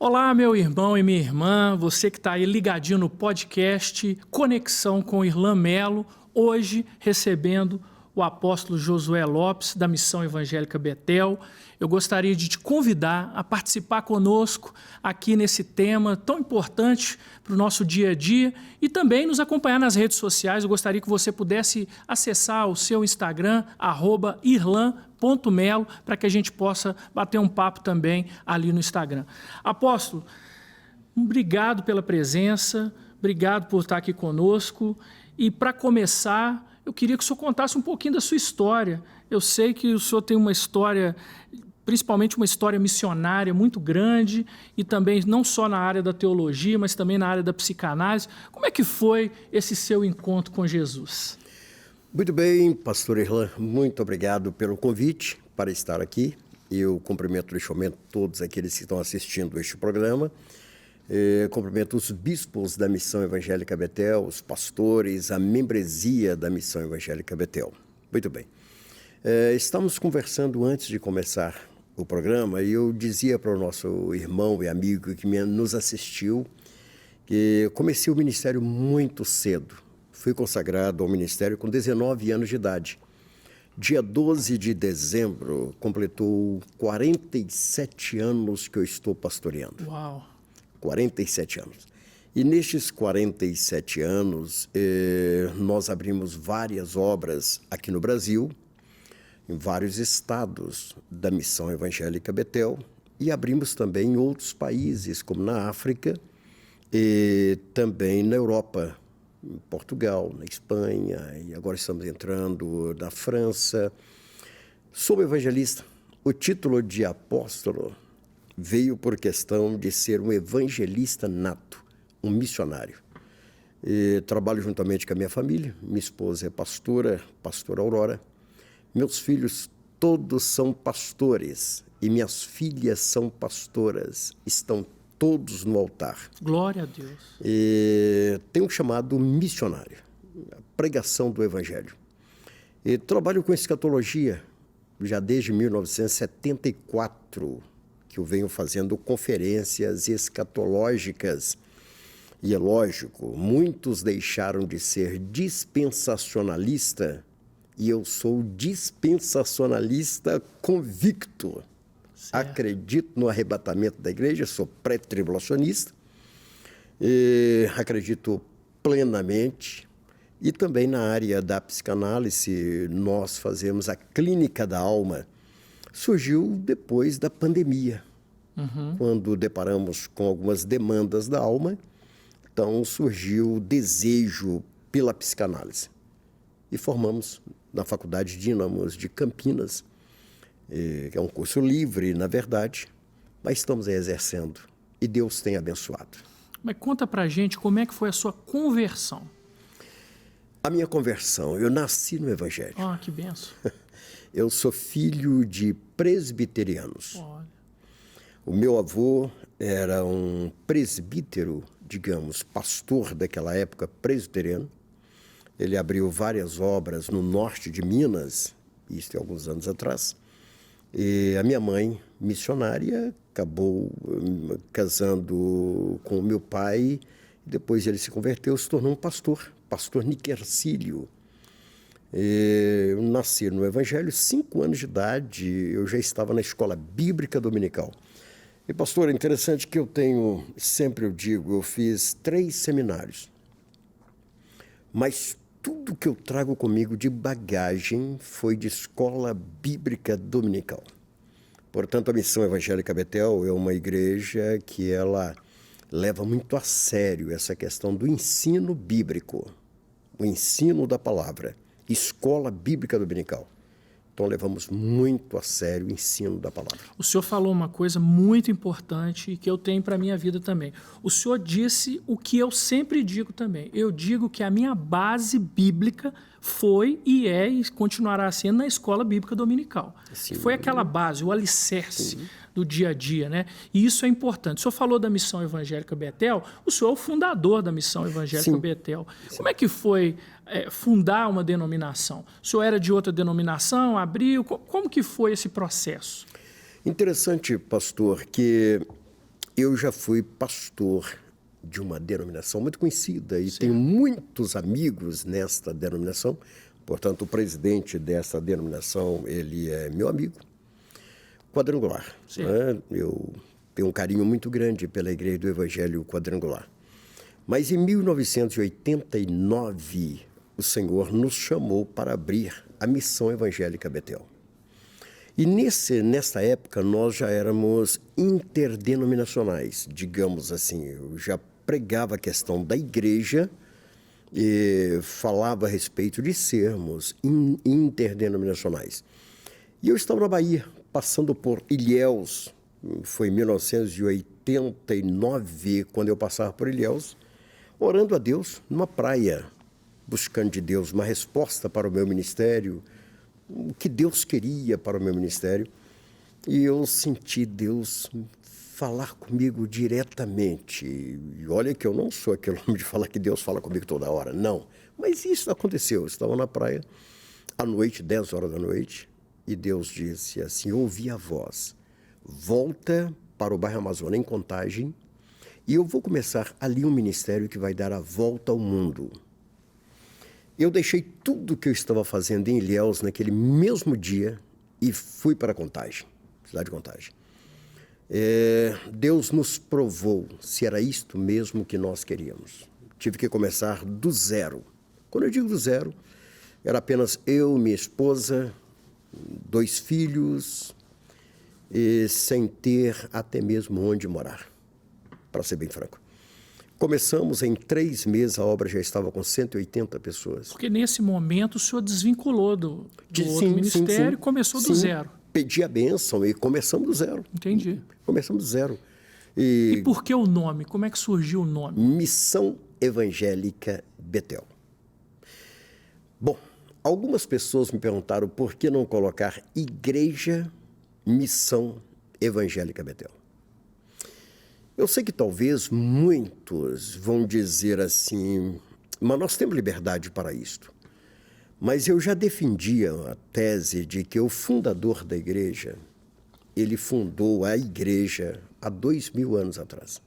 Olá, meu irmão e minha irmã, você que está aí ligadinho no podcast Conexão com Irlan Melo, hoje recebendo o apóstolo Josué Lopes, da Missão Evangélica Betel. Eu gostaria de te convidar a participar conosco aqui nesse tema tão importante para o nosso dia a dia e também nos acompanhar nas redes sociais. Eu gostaria que você pudesse acessar o seu Instagram, @irlan.melo, para que a gente possa bater um papo também ali no Instagram. Apóstolo, obrigado pela presença, obrigado por estar aqui conosco. E para começar, eu queria que o senhor contasse um pouquinho da sua história. Eu sei que o senhor tem uma história, principalmente uma história missionária muito grande, e também não só na área da teologia, mas também na área da psicanálise. Como é que foi esse seu encontro com Jesus? Muito bem, pastor Irlan, muito obrigado pelo convite para estar aqui. Eu cumprimento neste momento todos aqueles que estão assistindo este programa. Cumprimento os bispos da Missão Evangélica Betel, os pastores, a membresia da Missão Evangélica Betel. Muito bem. Estamos conversando antes de começar o programa e eu dizia para o nosso irmão e amigo que nos assistiu que comecei o ministério muito cedo. Fui consagrado ao ministério com 19 anos de idade. Dia 12 de dezembro, completou 47 anos que eu estou pastoreando. Uau! 47 anos. E nestes 47 anos, nós abrimos várias obras aqui no Brasil, em vários estados da Missão Evangélica Betel, e abrimos também em outros países, como na África e também na Europa, em Portugal, na Espanha, e agora estamos entrando na França. Sou evangelista. O título de apóstolo veio por questão de ser um evangelista nato, um missionário. Trabalho juntamente com a minha família. Minha esposa é pastora Aurora. Meus filhos todos são pastores e minhas filhas são pastoras. Estão todos no altar. Glória a Deus. Tenho um chamado missionário, a pregação do evangelho. Trabalho com escatologia já desde 1974, que eu venho fazendo conferências escatológicas. E é lógico, muitos deixaram de ser dispensacionalista e eu sou dispensacionalista convicto. Certo. Acredito no arrebatamento da igreja, sou pré-tribulacionista, acredito plenamente. E também na área da psicanálise, nós fazemos a clínica da alma. Surgiu depois da pandemia, quando deparamos com algumas demandas da alma, então surgiu o desejo pela psicanálise. E formamos na Faculdade Dínamos de Campinas, que é um curso livre, na verdade, mas estamos aí exercendo e Deus tem abençoado. Mas conta pra gente como é que foi a sua conversão. A minha conversão, eu nasci no Evangelho. Ah, que benção. Eu sou filho de presbiterianos. Olha. O meu avô era um presbítero, digamos, pastor daquela época, presbiteriano. Ele abriu várias obras no norte de Minas, isso há alguns anos atrás. E a minha mãe, missionária, acabou casando com o meu pai. Depois ele se converteu, se tornou um pastor Niquercílio. Eu nasci no Evangelho, 5 anos de idade, eu já estava na escola bíblica dominical. E, pastor, é interessante que sempre eu digo, eu fiz 3 seminários. Mas tudo que eu trago comigo de bagagem foi de escola bíblica dominical. Portanto, a Missão Evangélica Betel é uma igreja que ela leva muito a sério essa questão do ensino bíblico, o ensino da palavra. Escola Bíblica Dominical. Então, levamos muito a sério o ensino da palavra. O senhor falou uma coisa muito importante e que eu tenho para a minha vida também. O senhor disse o que eu sempre digo também. Eu digo que a minha base bíblica foi e é e continuará sendo na escola bíblica dominical. Sim. Foi aquela base, o alicerce do dia a dia, né? E isso é importante. O senhor falou da Missão Evangélica Betel, o senhor é o fundador da Missão Evangélica Betel. Como é que foi fundar uma denominação? O senhor era de outra denominação, abriu? Como que foi esse processo? Interessante, pastor, que eu já fui pastor de uma denominação muito conhecida e tenho muitos amigos nesta denominação. Portanto, o presidente dessa denominação, ele é meu amigo, Quadrangular. Né? Eu tenho um carinho muito grande pela Igreja do Evangelho Quadrangular. Mas em 1989, o Senhor nos chamou para abrir a Missão Evangélica Betel. E nessa época nós já éramos interdenominacionais, digamos assim. Eu já pregava a questão da igreja e falava a respeito de sermos interdenominacionais. E eu estava na Bahia, passando por Ilhéus, foi em 1989, quando eu passava por Ilhéus, orando a Deus numa praia, buscando de Deus uma resposta para o meu ministério, o que Deus queria para o meu ministério. E eu senti Deus falar comigo diretamente. E olha que eu não sou aquele homem de falar que Deus fala comigo toda hora, não. Mas isso aconteceu. Eu estava na praia, à noite, 10 horas da noite, e Deus disse assim, ouvi a voz, volta para o bairro Amazônia, em Contagem, e eu vou começar ali um ministério que vai dar a volta ao mundo. Eu deixei tudo que eu estava fazendo em Ilhéus naquele mesmo dia e fui para Contagem, cidade de Contagem. Deus nos provou se era isto mesmo que nós queríamos. Tive que começar do zero. Quando eu digo do zero, era apenas eu, minha esposa, 2 filhos, e sem ter até mesmo onde morar, para ser bem franco. Começamos em 3 meses, a obra já estava com 180 pessoas. Porque nesse momento o senhor desvinculou do outro ministério e começou do zero. Pedi a bênção e começamos do zero. Entendi. Começamos do zero. E por que o nome? Como é que surgiu o nome? Missão Evangélica Betel. Bom, algumas pessoas me perguntaram por que não colocar Igreja Missão Evangélica Betel. Eu sei que talvez muitos vão dizer assim, mas nós temos liberdade para isto. Mas eu já defendia a tese de que o fundador da igreja, ele fundou a igreja há 2000 anos atrás.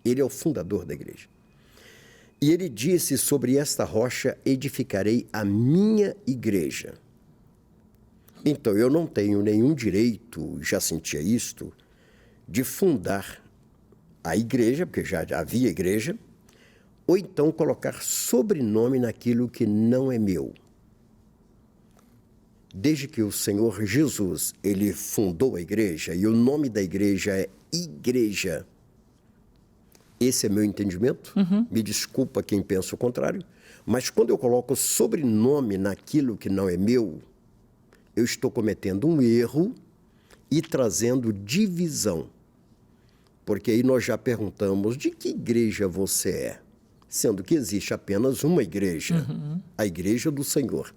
Ele é o fundador da igreja. E ele disse, sobre esta rocha edificarei a minha igreja. Então, eu não tenho nenhum direito, já sentia isto, de fundar a igreja, porque já havia igreja, ou então colocar sobrenome naquilo que não é meu. Desde que o Senhor Jesus, ele fundou a igreja, e o nome da igreja é Igreja. Esse é meu entendimento. Me desculpa quem pensa o contrário, mas quando eu coloco sobrenome naquilo que não é meu, eu estou cometendo um erro e trazendo divisão. Porque aí nós já perguntamos de que igreja você é, sendo que existe apenas uma igreja, a Igreja do Senhor.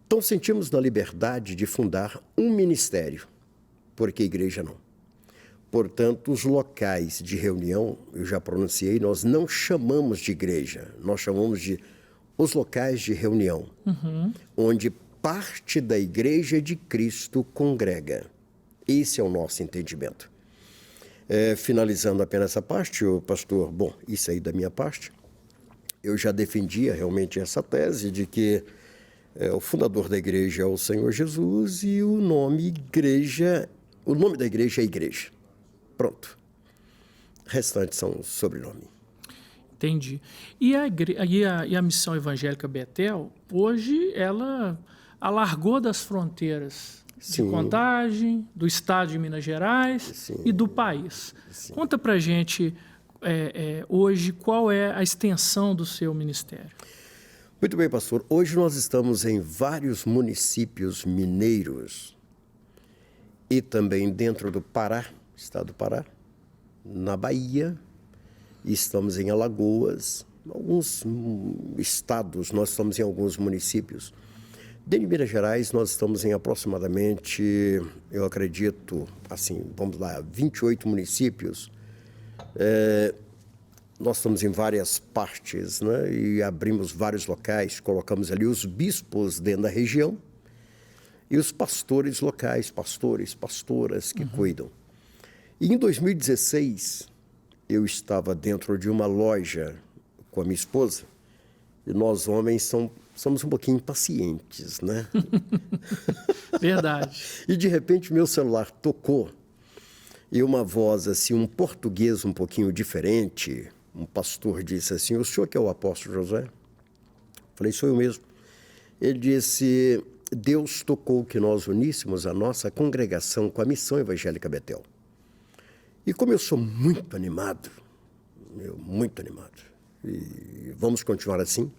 Então sentimos na liberdade de fundar um ministério, porque igreja não. Portanto, os locais de reunião, eu já pronunciei, nós não chamamos de igreja, nós chamamos de os locais de reunião, onde parte da igreja de Cristo congrega. Esse é o nosso entendimento. Finalizando apenas essa parte, o pastor, bom, isso aí da minha parte, eu já defendia realmente essa tese de que o fundador da igreja é o Senhor Jesus e o nome da igreja é igreja. Pronto. O restante são sobrenome. Entendi. E a Missão Evangélica Betel, hoje, ela alargou das fronteiras de Contagem, do estado de Minas Gerais e do país. Conta pra gente, hoje, qual é a extensão do seu ministério? Muito bem, pastor. Hoje nós estamos em vários municípios mineiros e também dentro do Pará, estado do Pará, na Bahia, estamos em Alagoas, alguns estados, nós estamos em alguns municípios. Dentro de Minas Gerais, nós estamos em aproximadamente, eu acredito, assim, vamos lá, 28 municípios. Nós estamos em várias partes, né? E abrimos vários locais, colocamos ali os bispos dentro da região e os pastores locais, pastoras que cuidam. E em 2016, eu estava dentro de uma loja com a minha esposa, e nós homens somos um pouquinho impacientes, né? Verdade. E de repente meu celular tocou e uma voz assim, um português um pouquinho diferente, um pastor disse assim: o senhor que é o apóstolo José? Falei: sou eu mesmo. Ele disse: Deus tocou que nós uníssemos a nossa congregação com a Missão Evangélica Betel. E como eu sou muito animado, e vamos continuar assim,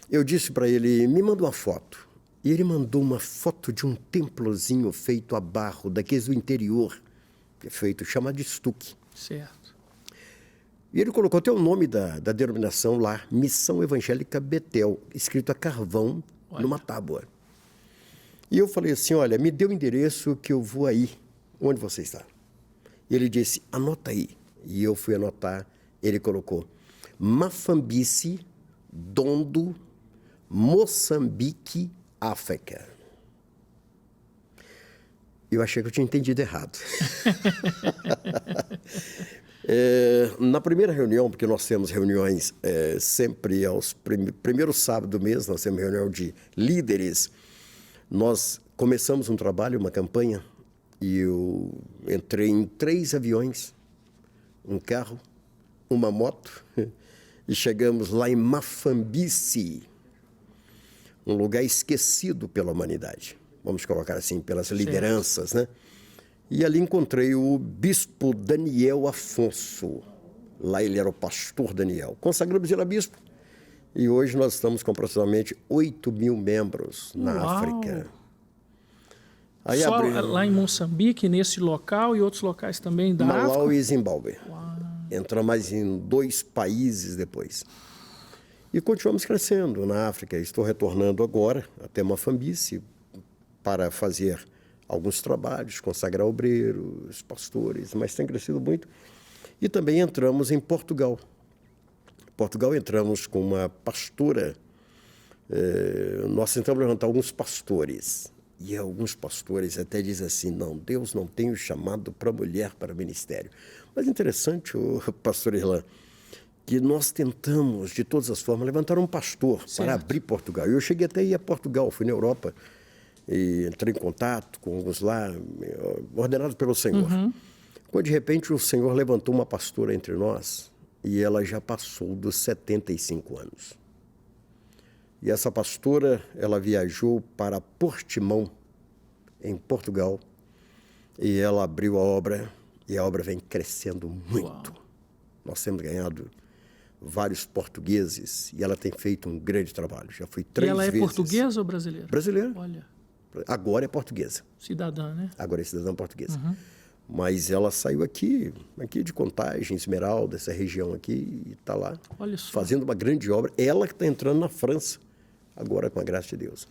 eu disse para ele: me manda uma foto. E ele mandou uma foto de um templozinho feito a barro, daqueles do interior, feito, chamado de estuque. Certo. E ele colocou até o nome da denominação lá, Missão Evangélica Betel, escrito a carvão, numa tábua. E eu falei assim: olha, me dê o endereço que eu vou aí. Onde você está? E ele disse: anota aí. E eu fui anotar. Ele colocou: Mafambice, Dondo, Moçambique, África. Eu achei que eu tinha entendido errado. Na primeira reunião, porque nós temos reuniões sempre aos primeiros sábados do mês, nós temos reunião de líderes. Nós começamos um trabalho, uma campanha, e eu entrei em 3 aviões, um carro, uma moto, e chegamos lá em Mafambice, um lugar esquecido pela humanidade, vamos colocar assim, pelas lideranças, né? E ali encontrei o bispo Daniel Afonso. Lá ele era o pastor Daniel. Consagramos ele a bispo. E hoje nós estamos com aproximadamente 8.000 membros na África. Aí Só lá em Moçambique, nesse local e outros locais também da África? Malau e Zimbábue. Entramos mais em 2 países depois. E continuamos crescendo na África. Estou retornando agora até Mafambice para fazer alguns trabalhos, consagrar obreiros, pastores, mas tem crescido muito. E também entramos em Portugal. Portugal entramos com uma pastora. Nós tentamos levantar alguns pastores. E alguns pastores até dizem assim: não, Deus não tem o chamado para mulher para ministério. Mas interessante, o pastor Irlan, que nós tentamos, de todas as formas, levantar um pastor para abrir Portugal. Eu cheguei até a ir a Portugal, fui na Europa, e entrei em contato com alguns lá, ordenados pelo Senhor. Quando, de repente, o Senhor levantou uma pastora entre nós, e ela já passou dos 75 anos. E essa pastora, ela viajou para Portimão, em Portugal, e ela abriu a obra, e a obra vem crescendo muito. Uau. Nós temos ganhado vários portugueses, e ela tem feito um grande trabalho. Já fui 3 vezes. E ela é portuguesa ou brasileira? Brasileira. Olha. Agora é portuguesa. Cidadã, né? Agora é cidadã portuguesa. Mas ela saiu aqui de Contagem, Esmeralda, essa região aqui, e está lá fazendo uma grande obra. Ela que está entrando na França, agora com a graça de Deus.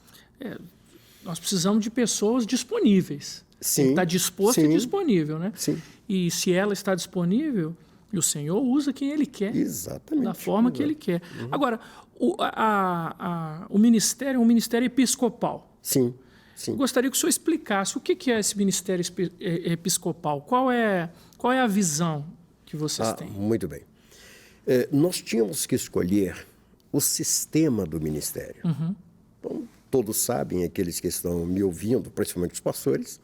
Nós precisamos de pessoas disponíveis. Sim. Está disposto e disponível, né? Sim. E se ela está disponível, o Senhor usa quem Ele quer. Exatamente. Da forma que Ele quer. Agora, o ministério é um ministério episcopal. Sim. Sim. Eu gostaria que o senhor explicasse o que é esse ministério episcopal. Qual é a visão que vocês têm? Muito bem. Nós tínhamos que escolher o sistema do ministério. Então, todos sabem, aqueles que estão me ouvindo, principalmente os pastores,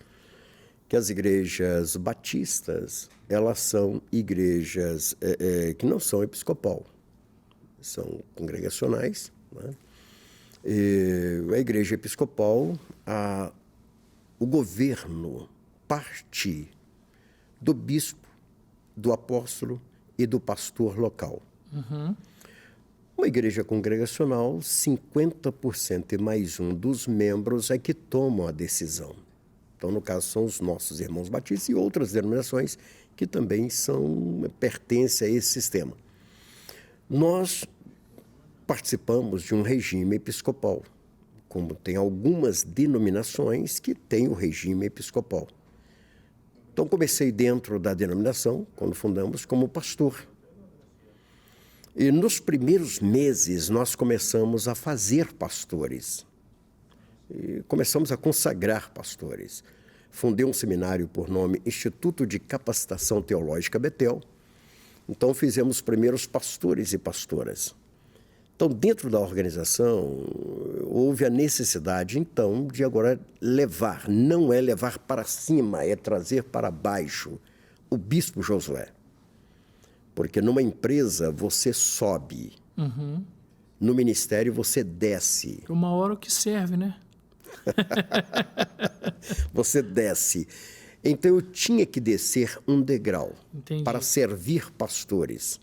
que as igrejas batistas, elas são igrejas que não são episcopal, são congregacionais, né? A igreja episcopal, o governo parte do bispo, do apóstolo e do pastor local. Uma igreja congregacional, 50% e mais um dos membros é que tomam a decisão. Então, no caso, são os nossos irmãos batistas e outras denominações que também pertencem a esse sistema. Nós participamos de um regime episcopal, como tem algumas denominações que têm o regime episcopal. Então, comecei dentro da denominação, quando fundamos, como pastor. E nos primeiros meses, nós começamos a fazer pastores. E começamos a consagrar pastores. fundei um seminário por nome Instituto de Capacitação Teológica Betel. Então, fizemos os primeiros pastores e pastoras. Então, dentro da organização, houve a necessidade, então, de agora levar, não é levar para cima, é trazer para baixo o bispo Josué. Porque numa empresa você sobe, no ministério você desce. Uma hora o que serve, né? Você desce. Então eu tinha que descer um degrau. Entendi. Para servir pastores.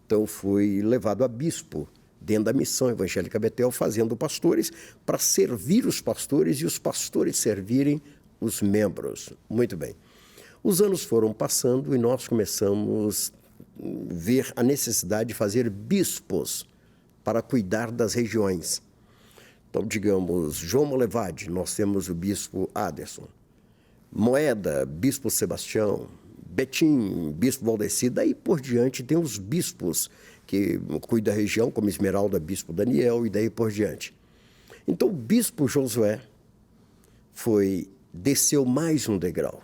Então fui levado a bispo dentro da missão evangélica Betel, fazendo pastores para servir os pastores e os pastores servirem os membros. Muito bem. Os anos foram passando e nós começamos a ver a necessidade de fazer bispos para cuidar das regiões. Então, digamos, João Molevade, nós temos o bispo Aderson. Moeda, bispo Sebastião. Betim, bispo Valdeci. Daí por diante tem os bispos que cuidam da região, como Esmeralda, bispo Daniel, e daí por diante. Então, o bispo Josué desceu mais um degrau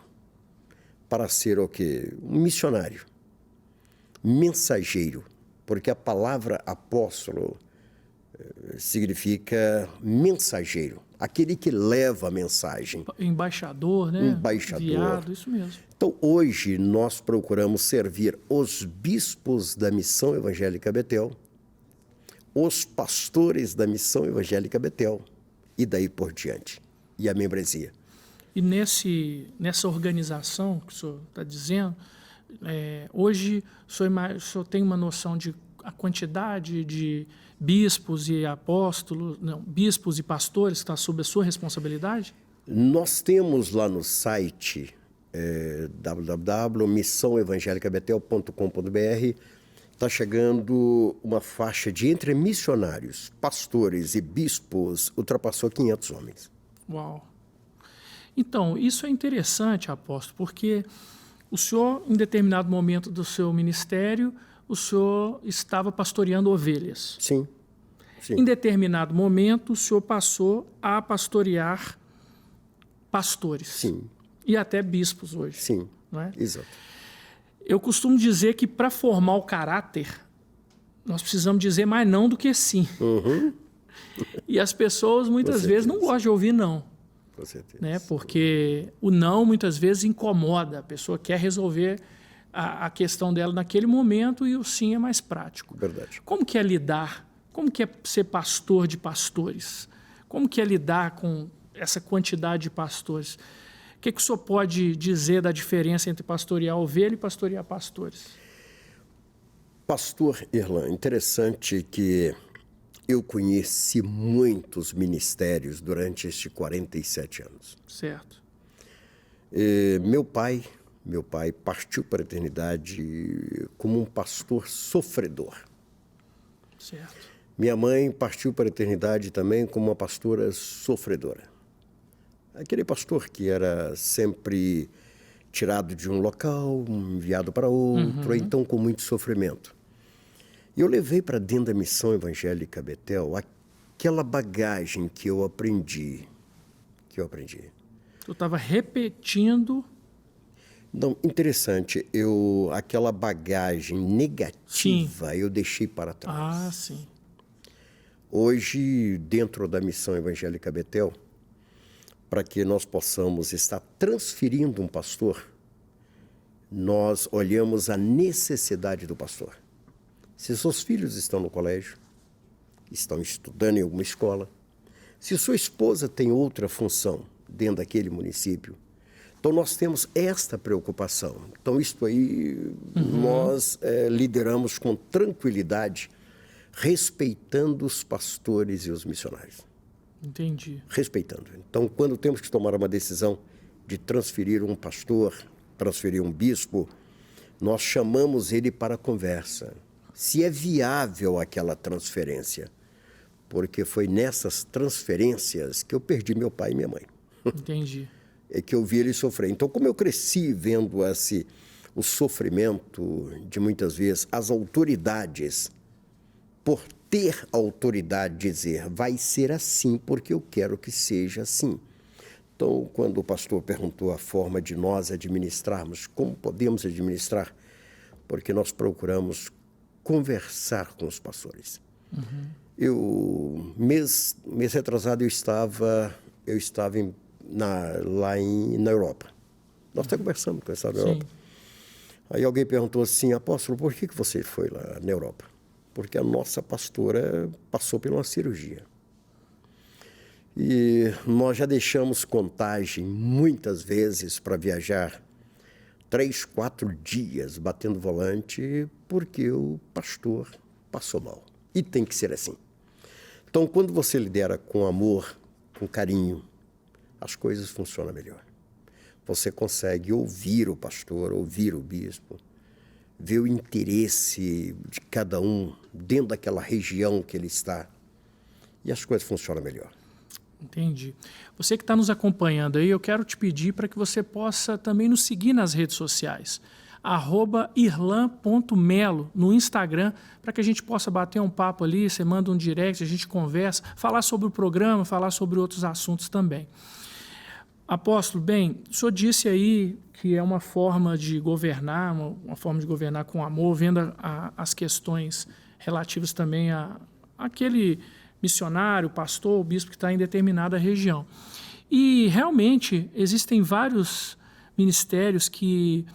para ser o quê? Um missionário, mensageiro, porque a palavra apóstolo significa mensageiro, aquele que leva a mensagem. Embaixador, né? Embaixador. Enviado, isso mesmo. Então, hoje, nós procuramos servir os bispos da Missão Evangélica Betel, os pastores da Missão Evangélica Betel, e daí por diante, e a membresia. E nessa organização que o senhor está dizendo, hoje o senhor tem uma noção de a quantidade de bispos e apóstolos, não, bispos e pastores que está sob a sua responsabilidade? Nós temos lá no site www.missãoevangelicabetel.com.br, está chegando uma faixa de entre missionários, pastores e bispos, ultrapassou 500 homens. Uau! Então, isso é interessante, apóstolo, porque o senhor, em determinado momento do seu ministério, o senhor estava pastoreando ovelhas. Sim. Sim. Em determinado momento, o senhor passou a pastorear pastores. Sim. E até bispos hoje. Sim, não é? Exato. Eu costumo dizer que para formar o caráter, nós precisamos dizer mais não do que sim. E as pessoas muitas vezes não gostam de ouvir não. Com certeza. Né? Porque o não muitas vezes incomoda. A pessoa quer resolver a questão dela naquele momento e o sim é mais prático. Verdade. Como que é lidar? Como que é ser pastor de pastores? Como que é lidar com essa quantidade de pastores? O que o senhor pode dizer da diferença entre pastorear ovelha e pastorear pastores? Pastor Erlan, interessante que eu conheci muitos ministérios durante estes 47 anos. Certo. Meu pai partiu para a eternidade como um pastor sofredor. Certo. Minha mãe partiu para a eternidade também como uma pastora sofredora. Aquele pastor que era sempre tirado de um local, enviado para outro, então com muito sofrimento. E eu levei para dentro da Missão Evangélica Betel aquela bagagem que eu aprendi. Eu estava repetindo. Não, interessante, aquela bagagem negativa eu deixei para trás. Ah, sim. Hoje, dentro da Missão Evangélica Betel, para que nós possamos estar transferindo um pastor, nós olhamos a necessidade do pastor. Se seus filhos estão no colégio, estão estudando em alguma escola, se sua esposa tem outra função dentro daquele município, então nós temos esta preocupação. Então isto aí nós lideramos com tranquilidade, respeitando os pastores e os missionários. Entendi. Respeitando. Então, quando temos que tomar uma decisão de transferir um pastor, transferir um bispo, nós chamamos ele para a conversa. Se é viável aquela transferência. Porque foi nessas transferências que eu perdi meu pai e minha mãe. Entendi. É que eu vi ele sofrer. Então, como eu cresci vendo o sofrimento de, muitas vezes, as autoridades, por ter autoridade dizer, vai ser assim porque eu quero que seja assim. Então, quando o pastor perguntou a forma de nós administrarmos, como podemos administrar? Porque nós procuramos conversar com os pastores. Mês retrasado, eu estava na Europa. Nós até conversamos com essa Europa. Aí alguém perguntou assim, apóstolo, por que você foi lá na Europa? Porque a nossa pastora passou por uma cirurgia. E nós já deixamos Contagem muitas vezes para viajar 3, 4 dias batendo volante porque o pastor passou mal. E tem que ser assim. Então, quando você lidera com amor, com carinho, as coisas funcionam melhor. Você consegue ouvir o pastor, ouvir o bispo, ver o interesse de cada um dentro daquela região que ele está. E as coisas funcionam melhor. Entendi. Você que está nos acompanhando aí, eu quero te pedir para que você possa também nos seguir nas redes sociais. @irlan.melo no Instagram, para que a gente possa bater um papo ali, você manda um direct, a gente conversa, falar sobre o programa, falar sobre outros assuntos também. Apóstolo, bem, o senhor disse aí que é uma forma de governar, uma forma de governar com amor, vendo as questões relativas também àquele missionário, pastor, bispo que está em determinada região. E realmente existem vários ministérios que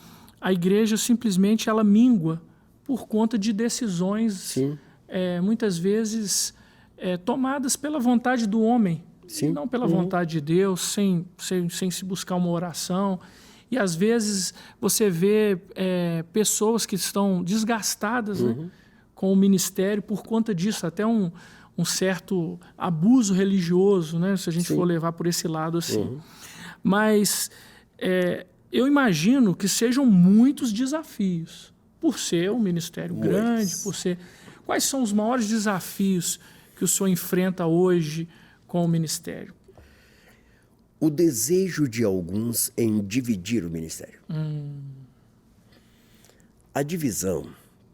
a igreja simplesmente ela mingua por conta de decisões, muitas vezes tomadas pela vontade do homem, não pela vontade de Deus, sem se buscar uma oração. E às vezes você vê pessoas que estão desgastadas, né, com o ministério por conta disso, até um certo abuso religioso, né, se a gente for levar por esse lado assim. Mas eu imagino que sejam muitos desafios, por ser um ministério grande, por ser... Quais são os maiores desafios que o senhor enfrenta hoje com o ministério? O desejo de alguns em dividir o ministério. A divisão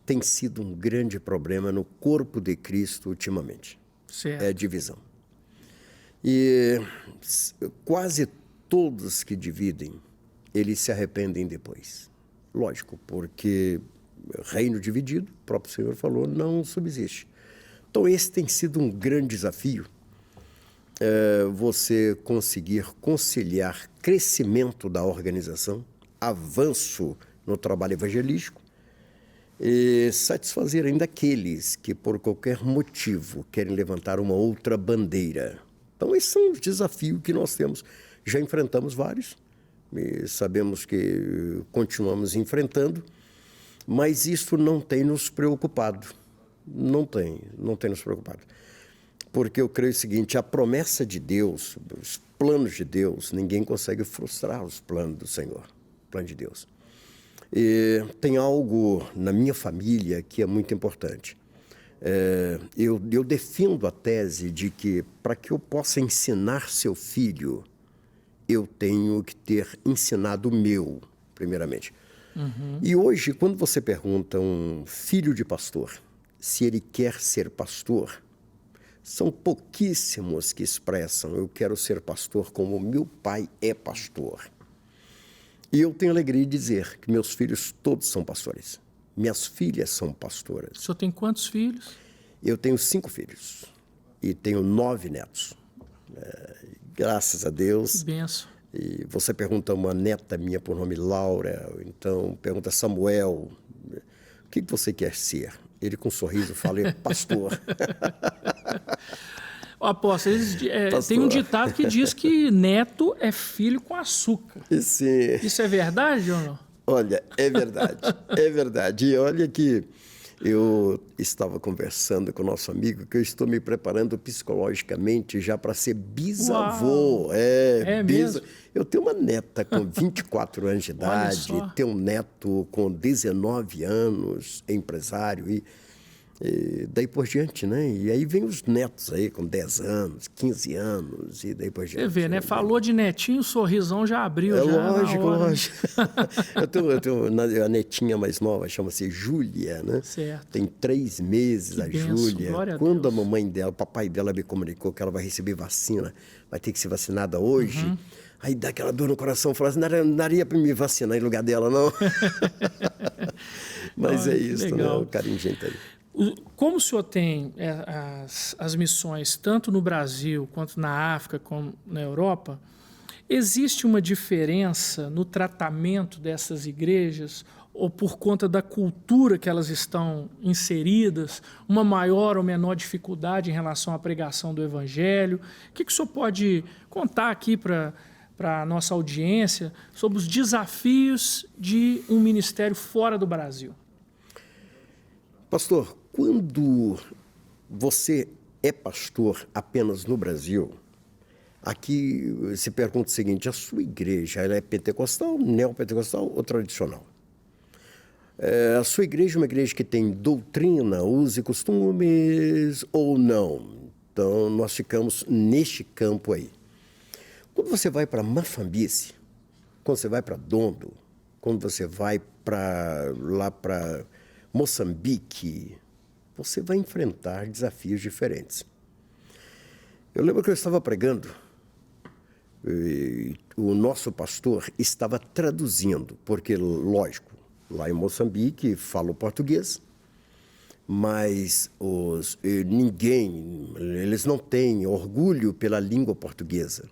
tem sido um grande problema no corpo de Cristo ultimamente. Certo. É a divisão. E quase todos que dividem, eles se arrependem depois. Lógico, porque reino dividido, o próprio Senhor falou, não subsiste. Então, esse tem sido um grande desafio, você conseguir conciliar crescimento da organização, avanço no trabalho evangelístico e satisfazer ainda aqueles que, por qualquer motivo, querem levantar uma outra bandeira. Então, esses são os desafios que nós temos. Já enfrentamos vários, e sabemos que continuamos enfrentando, mas isso não tem nos preocupado. Não tem nos preocupado. Porque eu creio o seguinte, a promessa de Deus, os planos de Deus, ninguém consegue frustrar os planos do Senhor, o plano de Deus. E tem algo na minha família que é muito importante. Eu defendo a tese de que, para que eu possa ensinar seu filho, eu tenho que ter ensinado o meu, primeiramente. E hoje, quando você pergunta a um filho de pastor se ele quer ser pastor, são pouquíssimos que expressam, eu quero ser pastor como meu pai é pastor. E eu tenho alegria de dizer que meus filhos todos são pastores. Minhas filhas são pastoras. O senhor tem quantos filhos? Eu tenho 5 filhos e tenho 9 netos. Graças a Deus. Que benção. E você pergunta uma neta minha por nome Laura, então pergunta Samuel, o que você quer ser? Ele com um sorriso fala, pastor. Apóstolo, tem um ditado que diz que neto é filho com açúcar. Sim. Isso é verdade ou não? Olha, é verdade, é verdade. E olha que eu estava conversando com o nosso amigo que eu estou me preparando psicologicamente já para ser bisavô. Uau. É mesmo? Eu tenho uma neta com 24 anos de idade, tenho um neto com 19 anos, empresário, e daí por diante, né? E aí vem os netos aí com 10 anos, 15 anos, e daí por diante. Você vê, né? Falou de netinho, o sorrisão já abriu. Lógico, lógico. eu tenho a netinha mais nova, chama-se Júlia, né? Certo. Tem 3 meses, que a Júlia. Quando a mamãe dela, o papai dela me comunicou que ela vai receber vacina, vai ter que ser vacinada hoje, Aí dá aquela dor no coração, fala assim, não daria para me vacinar em lugar dela, não? Mas é isso, legal. né? O carinho de gente aí. Como o senhor tem as missões tanto no Brasil, quanto na África, como na Europa, existe uma diferença no tratamento dessas igrejas, ou por conta da cultura que elas estão inseridas, uma maior ou menor dificuldade em relação à pregação do Evangelho? O que o senhor pode contar aqui para a nossa audiência sobre os desafios de um ministério fora do Brasil? Pastor, quando você é pastor apenas no Brasil, aqui se pergunta o seguinte, a sua igreja ela é pentecostal, neopentecostal ou tradicional? A sua igreja é uma igreja que tem doutrina, usos e costumes ou não? Então, nós ficamos neste campo aí. Quando você vai para Mafambice, quando você vai para Dondo, quando você vai lá para Moçambique, você vai enfrentar desafios diferentes. Eu lembro que eu estava pregando, e o nosso pastor estava traduzindo, porque, lógico, lá em Moçambique falam português, mas eles não têm orgulho pela língua portuguesa,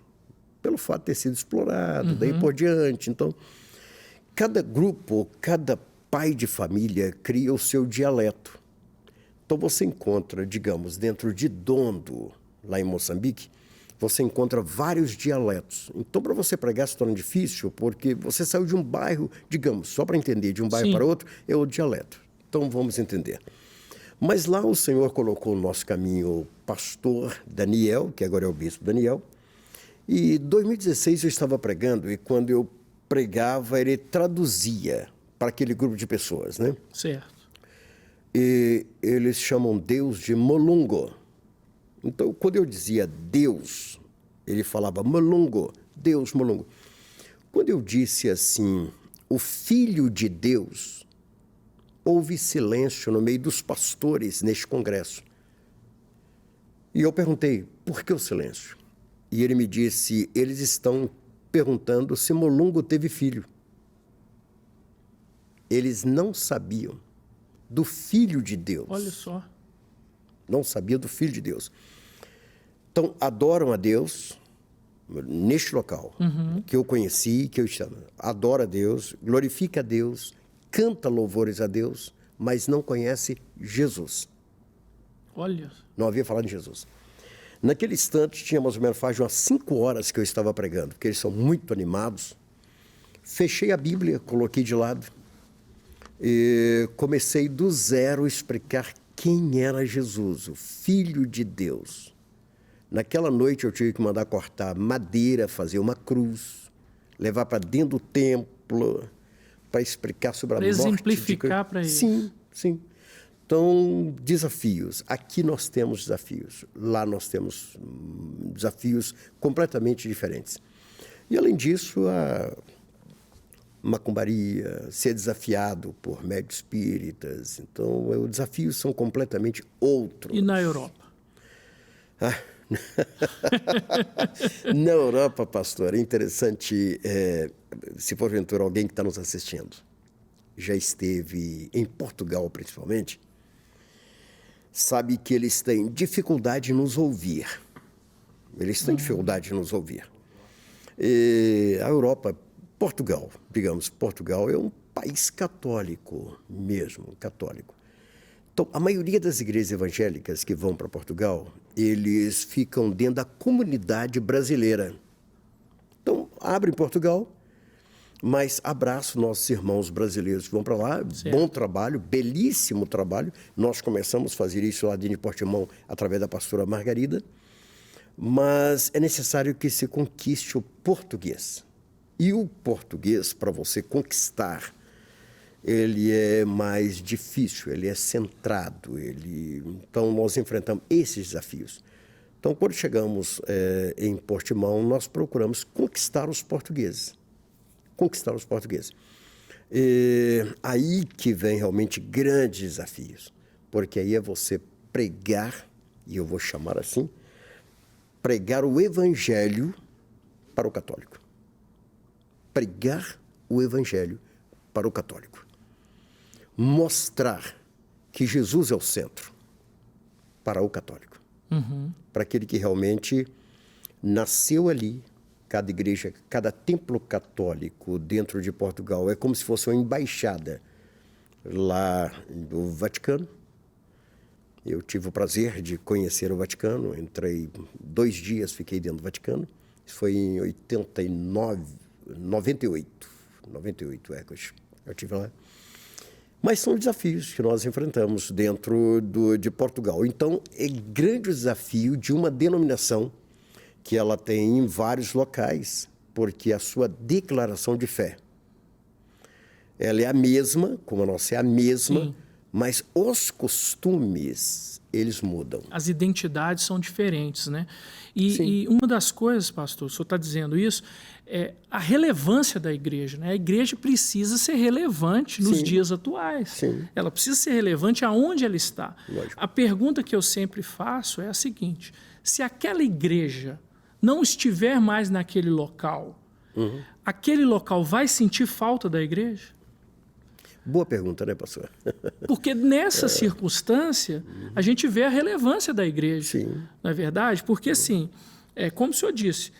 pelo fato de ter sido explorado, daí por diante. Então, cada grupo, cada pai de família cria o seu dialeto. Então, você encontra, digamos, dentro de Dondo, lá em Moçambique, você encontra vários dialetos. Então, para você pregar se torna difícil, porque você saiu de um bairro, digamos, só para entender, de um bairro para outro, é o dialeto. Então, vamos entender. Mas lá o Senhor colocou no nosso caminho o pastor Daniel, que agora é o bispo Daniel, e em 2016 eu estava pregando, e quando eu pregava, ele traduzia para aquele grupo de pessoas, né? Certo. E eles chamam Deus de Molungo. Então, quando eu dizia Deus, ele falava Molungo, Deus, Molungo. Quando eu disse assim, o Filho de Deus, houve silêncio no meio dos pastores neste congresso. E eu perguntei, por que o silêncio? E ele me disse, eles estão perguntando se Molungo teve filho. Eles não sabiam do Filho de Deus. Olha só. Não sabiam do Filho de Deus. Então, adoram a Deus neste local que eu conheci, que eu chamo. Adora a Deus, glorifica a Deus, canta louvores a Deus, mas não conhece Jesus. Olha. Não havia falado em Jesus. Naquele instante, tinha mais ou menos faz umas 5 horas que eu estava pregando, porque eles são muito animados. Fechei a Bíblia, coloquei de lado e comecei do zero a explicar quem era Jesus, o Filho de Deus. Naquela noite eu tive que mandar cortar madeira, fazer uma cruz, levar para dentro do templo para explicar sobre a morte. Exemplificar para eles. Sim, sim. Então, desafios. Aqui nós temos desafios. Lá nós temos desafios completamente diferentes. E, além disso, a macumbaria, ser desafiado por médios espíritas. Então, os desafios são completamente outros. E na Europa? Na Europa, pastor, é interessante, se porventura alguém que está nos assistindo já esteve em Portugal, principalmente, sabe que eles têm dificuldade em nos ouvir. Eles têm dificuldade em nos ouvir. E a Europa, Portugal, digamos, Portugal é um país católico mesmo, católico. Então, a maioria das igrejas evangélicas que vão para Portugal, eles ficam dentro da comunidade brasileira. Então, abrem Portugal, mas abraço nossos irmãos brasileiros que vão para lá. Certo. Bom trabalho, belíssimo trabalho. Nós começamos a fazer isso lá de Portimão através da pastora Margarida. Mas é necessário que se conquiste o português. E o português, para você conquistar, ele é mais difícil, ele é centrado. Então, nós enfrentamos esses desafios. Então, quando chegamos em Portimão, nós procuramos conquistar os portugueses. Conquistar os portugueses. Aí que vem realmente grandes desafios, porque aí é você pregar, e eu vou chamar assim, pregar o evangelho para o católico. pregar o evangelho para o católico. Mostrar que Jesus é o centro para o católico. Para aquele que realmente nasceu ali. Cada igreja, cada templo católico dentro de Portugal é como se fosse uma embaixada lá do Vaticano. Eu tive o prazer de conhecer o Vaticano, entrei 2 dias, fiquei dentro do Vaticano. Isso foi em 98, eu estive lá. Mas são desafios que nós enfrentamos dentro de Portugal. Então, é grande o desafio de uma denominação que ela tem em vários locais, porque a sua declaração de fé, ela é a mesma, como a nossa é a mesma, sim, mas os costumes, eles mudam. As identidades são diferentes, né? E uma das coisas, pastor, o senhor está dizendo isso, é a relevância da igreja, né? A igreja precisa ser relevante nos, sim, dias atuais. Sim. Ela precisa ser relevante aonde ela está. Lógico. A pergunta que eu sempre faço é a seguinte: se aquela igreja não estiver mais naquele local, aquele local vai sentir falta da igreja? Boa pergunta, né, pastor? Porque nessa circunstância, a gente vê a relevância da igreja. Sim. Não é verdade? Porque, assim, como o senhor disse,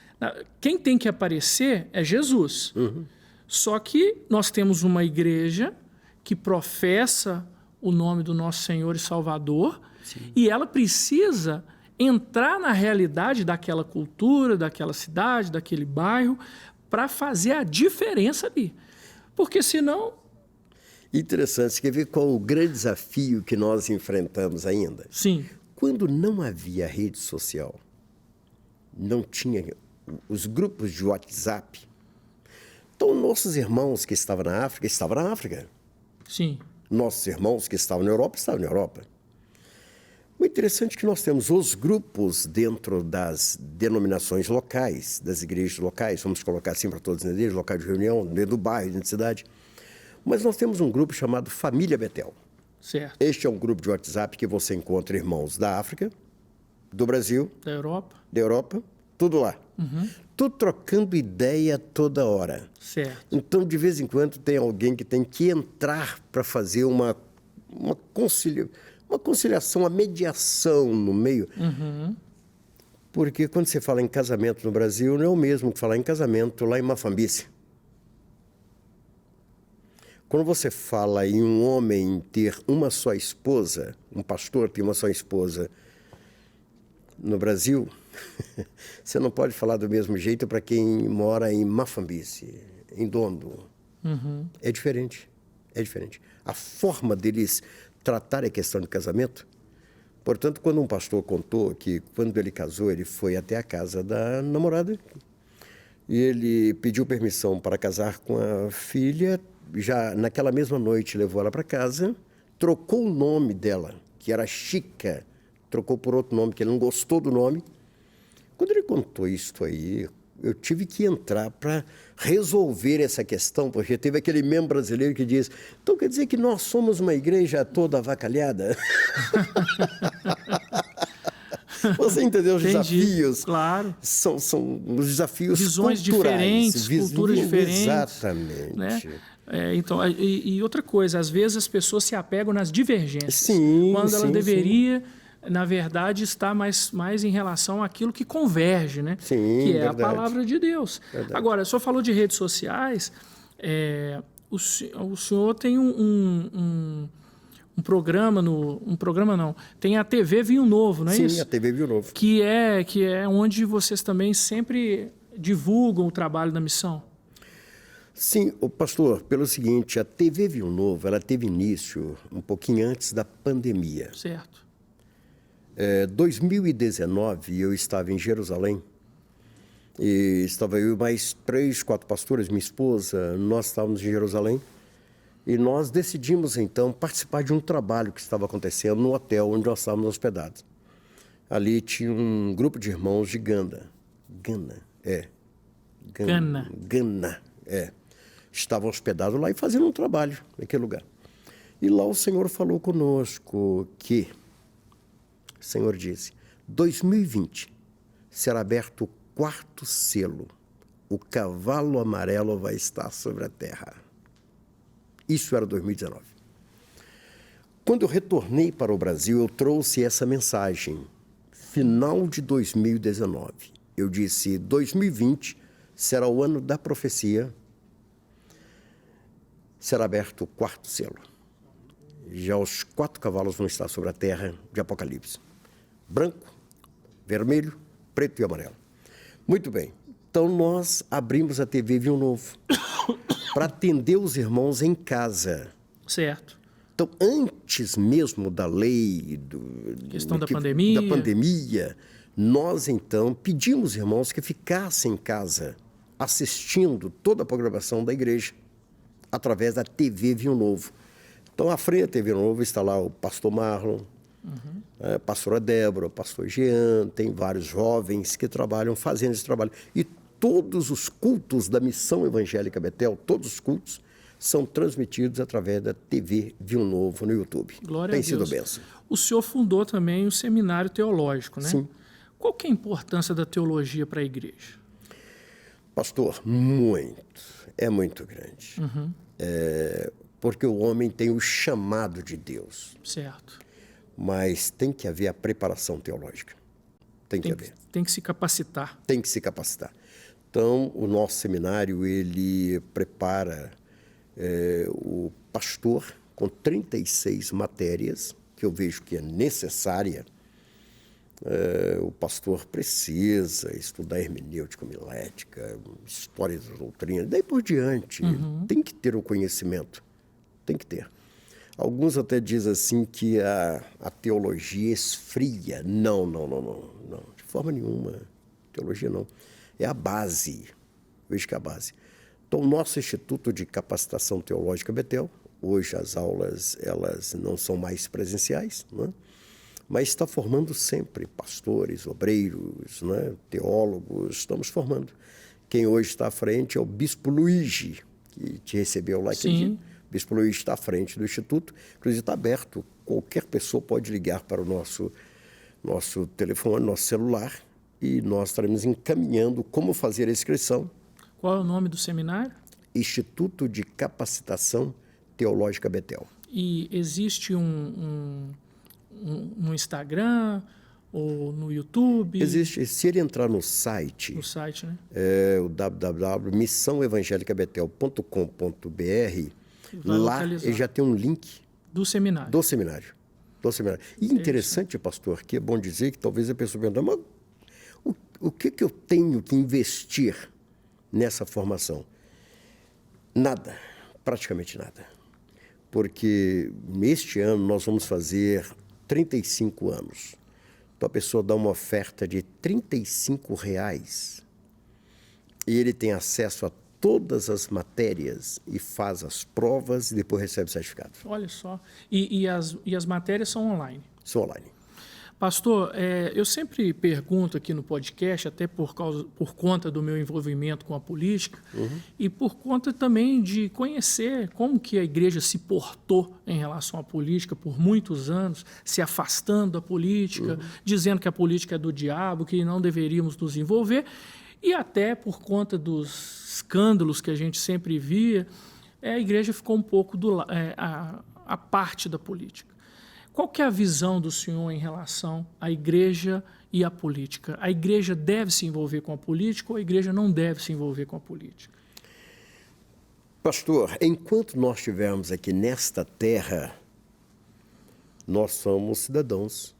quem tem que aparecer é Jesus. Só que nós temos uma igreja que professa o nome do nosso Senhor e Salvador, sim, e ela precisa entrar na realidade daquela cultura, daquela cidade, daquele bairro, para fazer a diferença ali. Porque senão... Interessante, você quer ver qual o grande desafio que nós enfrentamos ainda? Sim. Quando não havia rede social, não tinha os grupos de WhatsApp, então nossos irmãos que estavam na África. Sim. Nossos irmãos que estavam na Europa, estavam na Europa. O interessante é que nós temos os grupos dentro das denominações locais, das igrejas locais, vamos colocar assim para todas as igrejas, locais de reunião, dentro do bairro, dentro da cidade. Mas nós temos um grupo chamado Família Betel. Certo. Este é um grupo de WhatsApp que você encontra irmãos da África, do Brasil, da Europa, tudo lá. Tudo trocando ideia toda hora. Certo. Então, de vez em quando, tem alguém que tem que entrar para fazer uma conciliação, uma mediação no meio. Porque quando você fala em casamento no Brasil, não é o mesmo que falar em casamento lá em Mafambice. Quando você fala em um homem ter uma só esposa, um pastor ter uma só esposa no Brasil, você não pode falar do mesmo jeito para quem mora em Mafambice, em Dondo. É diferente, é diferente. A forma deles tratar a questão de casamento. Portanto, quando um pastor contou que quando ele casou, ele foi até a casa da namorada e ele pediu permissão para casar com a filha, já naquela mesma noite levou ela para casa, trocou o nome dela, que era Chica, trocou por outro nome, que ele não gostou do nome. Quando ele contou isso aí, eu tive que entrar para resolver essa questão, porque teve aquele membro brasileiro que diz: então quer dizer que nós somos uma igreja toda avacalhada? Você entendeu os desafios? Claro. São os desafios visões culturais. Diferentes, culturas diferentes. Exatamente. Né? Então, e outra coisa, às vezes as pessoas se apegam nas divergências. Sim, quando ela deveria, sim, na verdade, estar mais em relação àquilo que converge, né? Sim, que é verdade. A palavra de Deus. Verdade. Agora, o senhor falou de redes sociais. O senhor tem um programa tem a TV Vinho Novo, não é isso? Sim, a TV Vinho Novo. Que é onde vocês também sempre divulgam o trabalho da missão. Sim, pastor, pelo seguinte, a TV Vinho Novo, ela teve início um pouquinho antes da pandemia. Certo. 2019, eu estava em Jerusalém, e estava eu e mais 3, 4 pastores, minha esposa, nós estávamos em Jerusalém, e nós decidimos, então, participar de um trabalho que estava acontecendo no hotel onde nós estávamos hospedados. Ali tinha um grupo de irmãos de Gana. Estavam hospedados lá e fazendo um trabalho naquele lugar. E lá o Senhor falou conosco que, o Senhor disse, 2020 será aberto o 4º selo o cavalo amarelo vai estar sobre a terra. Isso era 2019. Quando eu retornei para o Brasil, eu trouxe essa mensagem. Final de 2019. Eu disse, 2020 será o ano da profecia. Será aberto o 4º selo. Já os 4 cavalos vão estar sobre a terra de Apocalipse. Branco, vermelho, preto e amarelo. Muito bem. Então, nós abrimos a TV Vinho Novo para atender os irmãos em casa. Certo. Então, antes mesmo da lei, da pandemia, nós, então, pedimos, irmãos, que ficassem em casa assistindo toda a programação da igreja através da TV Vinho Novo. Então, à frente da TV Vinho Novo está lá o pastor Marlon, a pastora Débora, o pastor Jean, tem vários jovens que trabalham fazendo esse trabalho. E todos os cultos da Missão Evangélica Betel, todos os cultos, são transmitidos através da TV Vinho Novo no YouTube. Glória tem a Deus. sido bênção. O senhor fundou também o Seminário Teológico, né? Sim. Qual que é a importância da teologia para a igreja? Pastor, muito. É muito grande. Porque o homem tem o chamado de Deus. Certo. Mas tem que haver a preparação teológica. Tem que haver. Tem que se capacitar. Tem que se capacitar. Então, o nosso seminário, ele prepara o pastor com 36 matérias, que eu vejo que é necessária. O pastor precisa estudar hermenêutica homilética, história da doutrina, daí por diante. Tem que ter o conhecimento. Tem que ter. Alguns até dizem assim que a teologia esfria. Não. De forma nenhuma. Teologia não. É a base. Vejo que é a base. Então, o nosso Instituto de Capacitação Teológica Betel, hoje as aulas elas não são mais presenciais, né? Mas está formando sempre pastores, obreiros, né? Teólogos, estamos formando. Quem hoje está à frente é o Bispo Luigi, que te recebeu lá aquele dia. O Bispo Luigi está à frente do Instituto, inclusive está aberto, qualquer pessoa pode ligar para o nosso telefone, nosso celular, e nós estaremos encaminhando como fazer a inscrição. Qual é o nome do seminário? Instituto de Capacitação Teológica Betel. E existe no Instagram ou no YouTube? Existe. Se ele entrar no site... No site, né? É o www.missãoevangelicabetel.com.br. Lá ele já tem um link... Do seminário. Do seminário. E interessante, pastor, que é bom dizer que talvez a pessoa pergunte, mas o que eu tenho que investir nessa formação? Nada, praticamente nada. Porque neste ano nós vamos fazer 35 anos. Então a pessoa dá uma oferta de R$35 e ele tem acesso a todas as matérias e faz as provas e depois recebe o certificado. Olha só. E as matérias são online? São online. Pastor, eu sempre pergunto aqui no podcast, até por conta do meu envolvimento com a política, e por conta também de conhecer como que a igreja se portou em relação à política por muitos anos, se afastando da política, dizendo que a política é do diabo, que não deveríamos nos envolver, e até por conta dos escândalos que a gente sempre via, a igreja ficou um pouco à parte da política. Qual que é a visão do senhor em relação à igreja e à política? A igreja deve se envolver com a política ou a igreja não deve se envolver com a política? Pastor, enquanto nós estivermos aqui nesta terra, nós somos cidadãos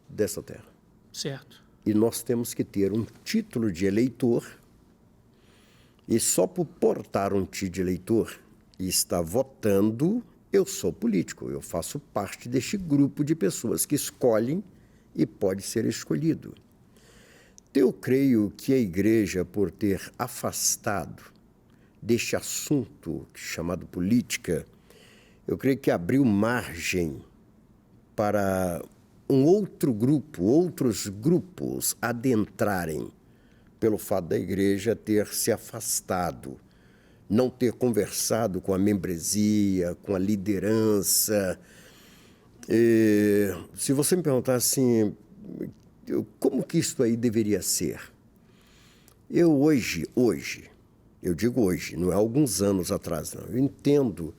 dessa terra. Certo. E nós temos que ter um título de eleitor, e só por portar um título de eleitor e estar votando, eu sou político, eu faço parte deste grupo de pessoas que escolhem e pode ser escolhido. Eu creio que a igreja, por ter afastado deste assunto chamado política, eu creio que abriu margem para um outro grupo, outros grupos adentrarem, pelo fato da igreja ter se afastado, não ter conversado com a membresia, com a liderança. Se você me perguntar assim, como que isso aí deveria ser? Eu hoje, eu digo hoje, não é alguns anos atrás, não. Eu entendo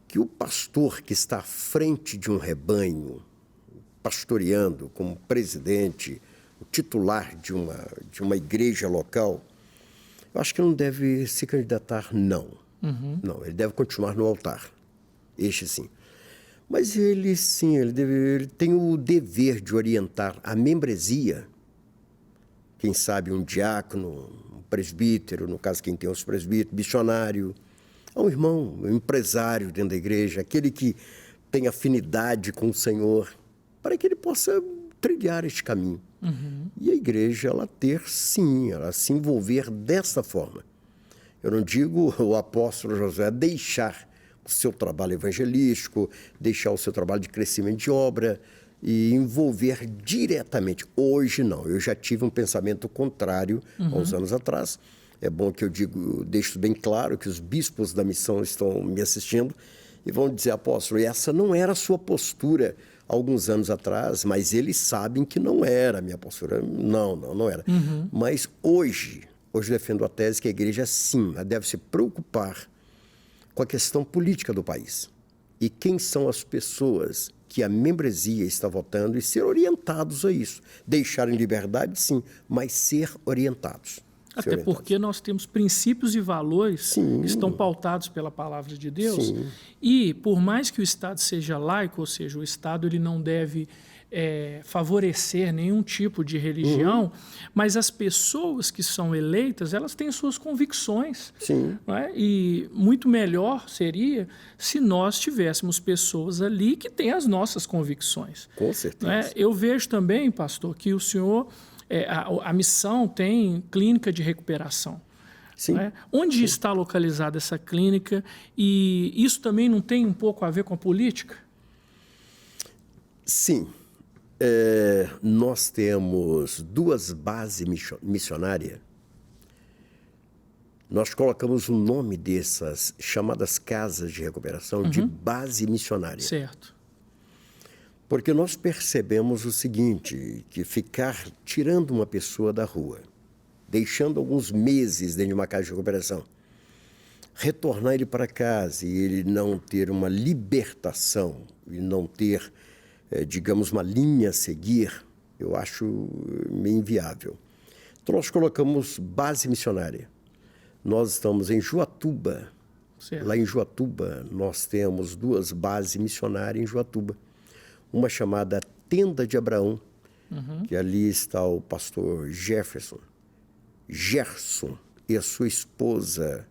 que o pastor que está à frente de um rebanho, pastoreando como presidente, o titular de uma igreja local, eu acho que não deve se candidatar, não. Não, ele deve continuar no altar. Este sim. Mas ele, sim, ele tem o dever de orientar a membresia, quem sabe um diácono, um presbítero, no caso quem tem os presbíteros, missionário, um irmão, um empresário dentro da igreja, aquele que tem afinidade com o Senhor, para que ele possa trilhar este caminho. E a igreja, ela se envolver dessa forma. Eu não digo o apóstolo Josué deixar o seu trabalho evangelístico, deixar o seu trabalho de crescimento de obra e envolver diretamente. Hoje não, eu já tive um pensamento contrário há uns anos atrás. É bom que eu deixo bem claro que os bispos da missão estão me assistindo e vão dizer, apóstolo, essa não era a sua postura alguns anos atrás, mas eles sabem que não era a minha postura. Não era. Mas hoje defendo a tese que a igreja, sim, deve se preocupar com a questão política do país. E quem são as pessoas que a membresia está votando e ser orientados a isso. Deixar em liberdade, sim, mas ser orientados. Até porque nós temos princípios e valores que estão pautados pela palavra de Deus. Sim. E, por mais que o Estado seja laico, ou seja, o Estado ele não deve favorecer nenhum tipo de religião, mas as pessoas que são eleitas, elas têm suas convicções. Sim. Não é? E muito melhor seria se nós tivéssemos pessoas ali que têm as nossas convicções. Com certeza. Não é? Eu vejo também, pastor, que o senhor... a missão tem clínica de recuperação. Sim. Não é? Onde está localizada essa clínica? E isso também não tem um pouco a ver com a política? Sim. Nós temos 2 bases missionárias. Nós colocamos o nome dessas chamadas casas de recuperação de base missionária. Certo. Porque nós percebemos o seguinte, que ficar tirando uma pessoa da rua, deixando alguns meses dentro de uma casa de recuperação, retornar ele para casa e ele não ter uma libertação, e não ter, digamos, uma linha a seguir, eu acho meio inviável. Então nós colocamos base missionária. Nós estamos em Joatuba. Certo. Lá em Joatuba nós temos 2 bases missionárias em Joatuba. Uma chamada Tenda de Abraão, que ali está o pastor Gerson e a sua esposa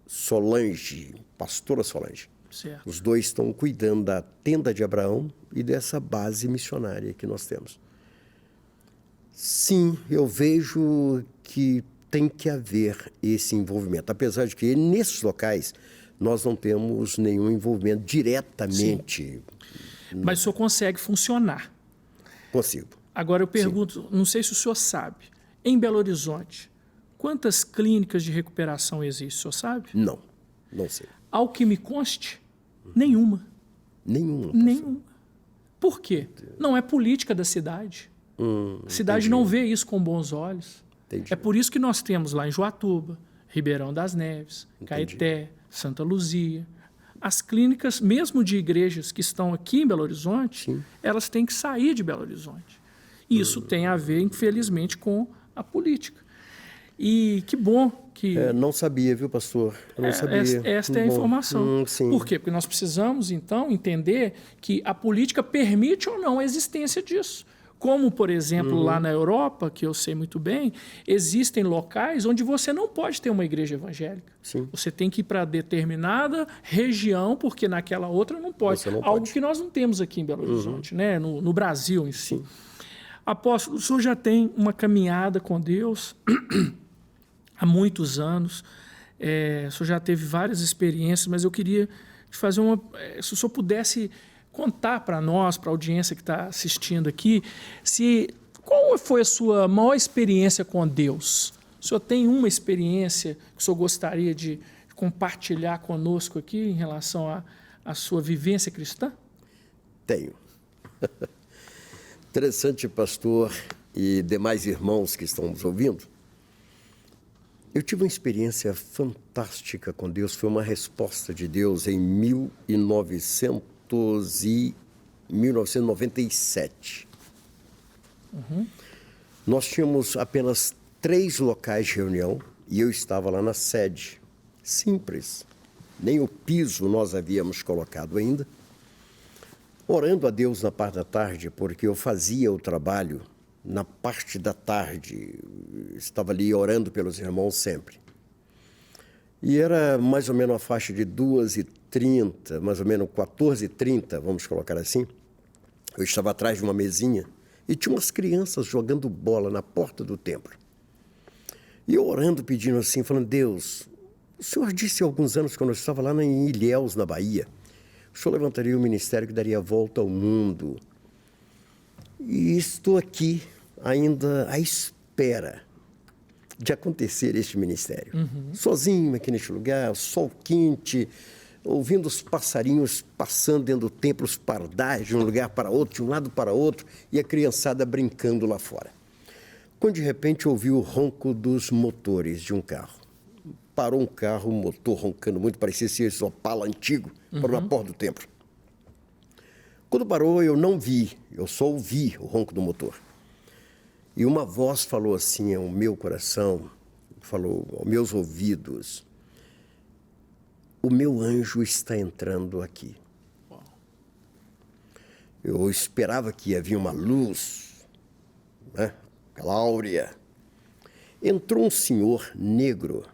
Solange, pastora Solange. Certo. Os 2 estão cuidando da Tenda de Abraão e dessa base missionária que nós temos. Sim, eu vejo que tem que haver esse envolvimento, apesar de que nesses locais nós não temos nenhum envolvimento diretamente. Sim. Mas o senhor consegue funcionar? Consigo. Agora eu pergunto, não sei se o senhor sabe, em Belo Horizonte, quantas clínicas de recuperação existem, o senhor sabe? Não sei. Ao que me conste, nenhuma. Nenhuma. Por quê? Não é política da cidade. A cidade não vê isso com bons olhos. Entendi. É por isso que nós temos lá em Joatuba, Ribeirão das Neves, Caeté, Santa Luzia. As clínicas, mesmo de igrejas que estão aqui em Belo Horizonte, elas têm que sair de Belo Horizonte. E isso tem a ver, infelizmente, com a política. E que bom que... não sabia, viu, pastor? Eu não sabia. Esta é a informação. Sim. Por quê? Porque nós precisamos, então, entender que a política permite ou não a existência disso. Como, por exemplo, lá na Europa, que eu sei muito bem, existem locais onde você não pode ter uma igreja evangélica. Sim. Você tem que ir para determinada região, porque naquela outra não pode. Algo que nós não temos aqui em Belo Horizonte, né? No Brasil em si. Sim. Apóstolo, o senhor já tem uma caminhada com Deus há muitos anos. O senhor já teve várias experiências, mas eu queria te fazer uma... Se o senhor pudesse contar para nós, para a audiência que está assistindo aqui, qual foi a sua maior experiência com Deus? O senhor tem uma experiência que o senhor gostaria de compartilhar conosco aqui em relação à sua vivência cristã? Tenho. Interessante, pastor e demais irmãos que estão nos ouvindo. Eu tive uma experiência fantástica com Deus, foi uma resposta de Deus em 1997. Nós tínhamos apenas 3 locais de reunião e eu estava lá na sede. Simples. Nem o piso nós havíamos colocado ainda. Orando a Deus na parte da tarde, porque eu fazia o trabalho na parte da tarde. Estava ali orando pelos irmãos sempre. E era mais ou menos a faixa de 2h30, mais ou menos 14h30, vamos colocar assim. Eu estava atrás de uma mesinha e tinha umas crianças jogando bola na porta do templo. E eu orando, pedindo assim, falando, Deus, o Senhor disse há alguns anos, quando eu estava lá em Ilhéus, na Bahia, o Senhor levantaria um ministério que daria a volta ao mundo. E estou aqui ainda à espera de acontecer este ministério. Sozinho aqui neste lugar, sol quente, ouvindo os passarinhos passando dentro do templo, os pardais de um lugar para outro, de um lado para outro, e a criançada brincando lá fora. Quando de repente ouvi o ronco dos motores de um carro. Parou um carro, um motor roncando muito, parecia ser esse Opala antigo, parou na porta do templo. Quando parou, eu não vi, eu só ouvi o ronco do motor. E uma voz falou assim ao meu coração, falou aos meus ouvidos, o meu anjo está entrando aqui. Eu esperava que ia vir uma luz, né? Aquela áurea. Entrou um senhor negro,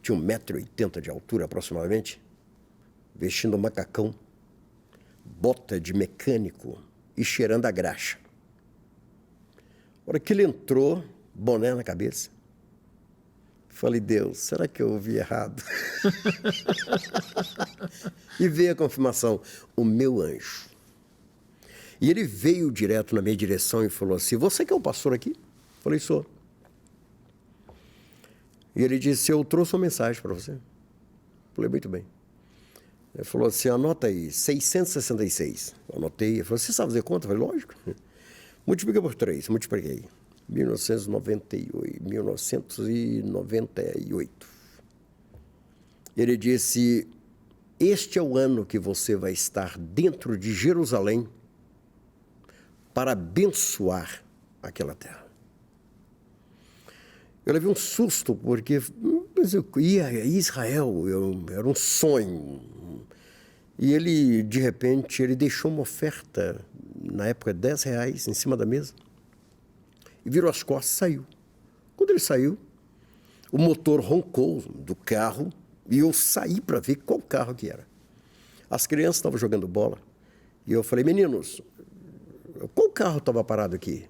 de 1,80 m de altura aproximadamente, vestindo um macacão, bota de mecânico e cheirando a graxa. A hora que ele entrou, boné na cabeça, falei, Deus, será que eu ouvi errado? E veio a confirmação, o meu anjo. E ele veio direto na minha direção e falou assim, você que é o pastor aqui? Falei, sou. E ele disse, eu trouxe uma mensagem para você. Falei, muito bem. Ele falou assim, anota aí, 666. Eu anotei, ele falou, você sabe fazer conta? Eu falei, lógico. Multiplica por 3, multipliquei. 1998. Ele disse, este é o ano que você vai estar dentro de Jerusalém para abençoar aquela terra. Eu levei um susto, porque eu ia a Israel, era um sonho. E ele, de repente, ele deixou uma oferta, na época, R$10 em cima da mesa, e virou as costas e saiu. Quando ele saiu, o motor roncou do carro, e eu saí para ver qual carro que era. As crianças estavam jogando bola, e eu falei, meninos, qual carro estava parado aqui?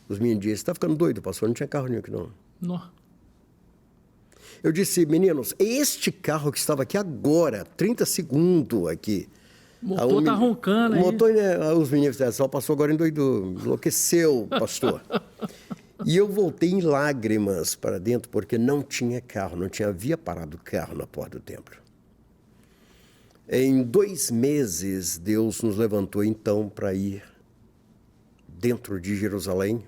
Os meninos disseram, você está ficando doido, pastor, não tinha carro nenhum aqui não. Não. Eu disse, meninos, este carro que estava aqui agora, 30 segundos aqui. O motor está roncando aí. O motor, os meninos disseram, só passou agora endoidou, enlouqueceu, pastor. E eu voltei em lágrimas para dentro, porque não tinha carro, havia parado o carro na porta do templo. Em 2 meses, Deus nos levantou então para ir dentro de Jerusalém.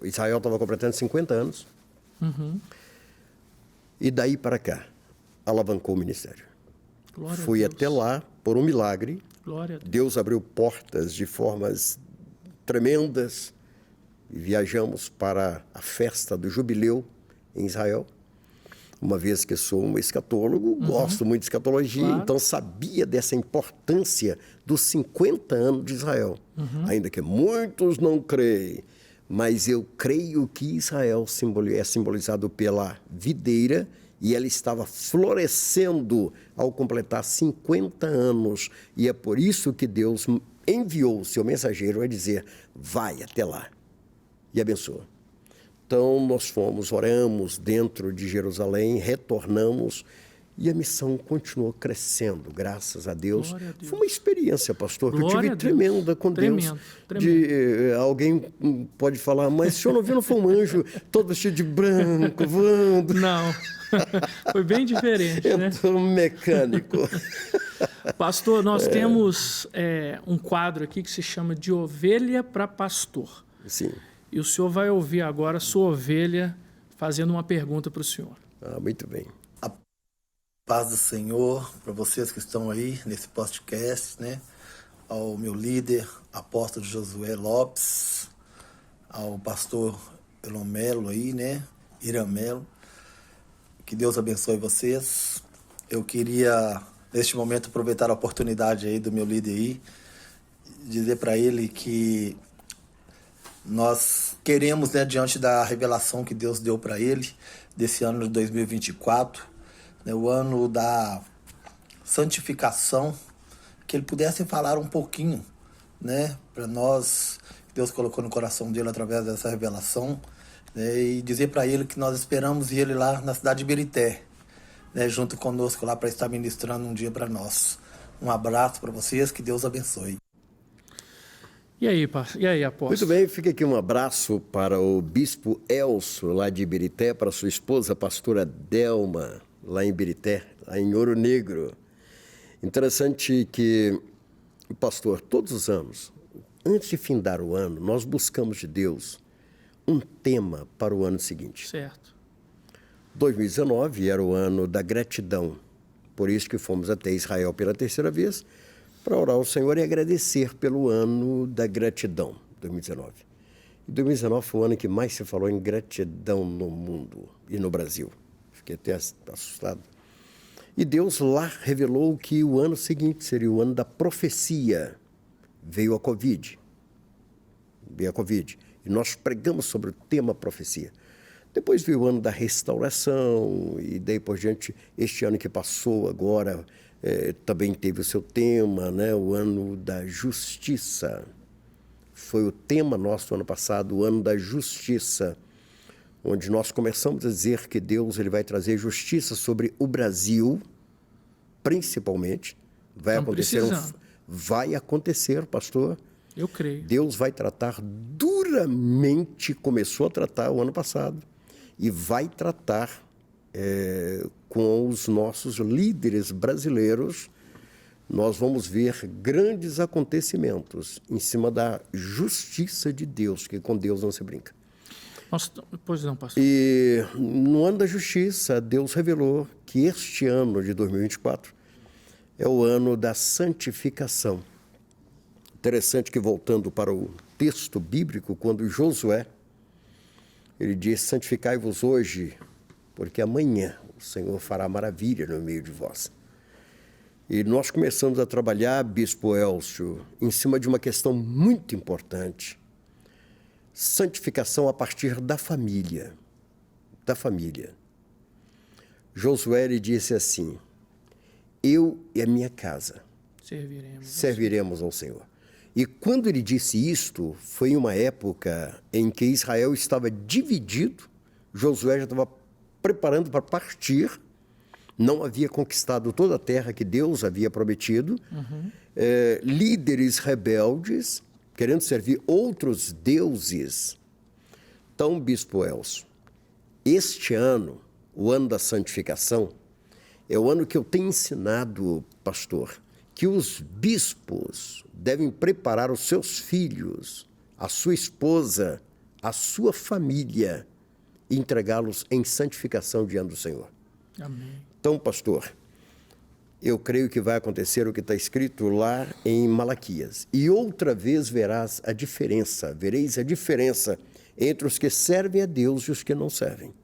Israel estava completando 50 anos. E daí para cá, alavancou o ministério. Fui até lá, por um milagre. Deus abriu portas de formas tremendas. E viajamos para a festa do jubileu em Israel. Uma vez que sou um escatólogo, gosto muito de escatologia, então sabia dessa importância dos 50 anos de Israel. Ainda que muitos não creem, mas eu creio que Israel é simbolizado pela videira e ela estava florescendo ao completar 50 anos. E é por isso que Deus enviou o seu mensageiro a dizer, vai até lá e abençoa. Então, nós fomos, oramos dentro de Jerusalém, retornamos e a missão continuou crescendo, graças a Deus. Foi uma experiência, pastor, que eu tive tremenda com Deus. Alguém pode falar, mas o senhor não viu, não foi um anjo todo vestido de branco, voando? Não, foi bem diferente, né? Um mecânico. Pastor, nós temos um quadro aqui que se chama de Ovelha para Pastor. Sim. E o senhor vai ouvir agora a sua ovelha fazendo uma pergunta para o senhor. Muito bem. A paz do Senhor para vocês que estão aí nesse podcast, né? Ao meu líder, apóstolo Josué Lopes, ao pastor Elomelo aí, né? Iramelo. Que Deus abençoe vocês. Eu queria, neste momento, aproveitar a oportunidade aí do meu líder aí, dizer para ele que nós queremos, né, diante da revelação que Deus deu para ele, desse ano de 2024, né, o ano da santificação, que ele pudesse falar um pouquinho, né, para nós, que Deus colocou no coração dele através dessa revelação, né, e dizer para ele que nós esperamos ele lá na cidade de Birité, né, junto conosco lá para estar ministrando um dia para nós. Um abraço para vocês, que Deus abençoe. E aí, apóstolo? Muito bem, fica aqui um abraço para o bispo Elcio, lá de Ibirité, para sua esposa, a pastora Delma, lá em Ibirité, lá em Ouro Negro. Interessante que, pastor, todos os anos, antes de findar o ano, nós buscamos de Deus um tema para o ano seguinte. Certo. 2019 era o ano da gratidão, por isso que fomos até Israel pela terceira vez, para orar ao Senhor e agradecer pelo ano da gratidão, 2019. E 2019 foi o ano que mais se falou em gratidão no mundo e no Brasil. Fiquei até assustado. E Deus lá revelou que o ano seguinte seria o ano da profecia. Veio a Covid. E nós pregamos sobre o tema profecia. Depois veio o ano da restauração, e daí por diante, este ano que passou agora, também teve o seu tema, né? O ano da justiça. Foi o tema nosso ano passado, o ano da justiça, onde nós começamos a dizer que Deus ele vai trazer justiça sobre o Brasil, principalmente. Vai acontecer, pastor. Eu creio. Deus vai tratar duramente, começou a tratar o ano passado, e vai tratar com os nossos líderes brasileiros. Nós vamos ver grandes acontecimentos em cima da justiça de Deus, que com Deus não se brinca. Pois não, pastor. E no ano da justiça, Deus revelou que este ano de 2024 é o ano da santificação. Interessante que, voltando para o texto bíblico, quando Josué, ele diz: santificai-vos hoje, porque amanhã o Senhor fará maravilha no meio de vós. E nós começamos a trabalhar, bispo Elcio, em cima de uma questão muito importante. Santificação a partir da família. Da família. Josué ele disse assim: eu e a minha casa serviremos ao Senhor. E quando ele disse isto, foi em uma época em que Israel estava dividido, Josué já estava preparando para partir, não havia conquistado toda a terra que Deus havia prometido, líderes rebeldes, querendo servir outros deuses. Então, bispo Elcio, este ano, o ano da santificação, é o ano que eu tenho ensinado, pastor, que os bispos devem preparar os seus filhos, a sua esposa, a sua família, e entregá-los em santificação diante do Senhor. Amém. Então, pastor, eu creio que vai acontecer o que está escrito lá em Malaquias. E outra vez vereis a diferença entre os que servem a Deus e os que não servem.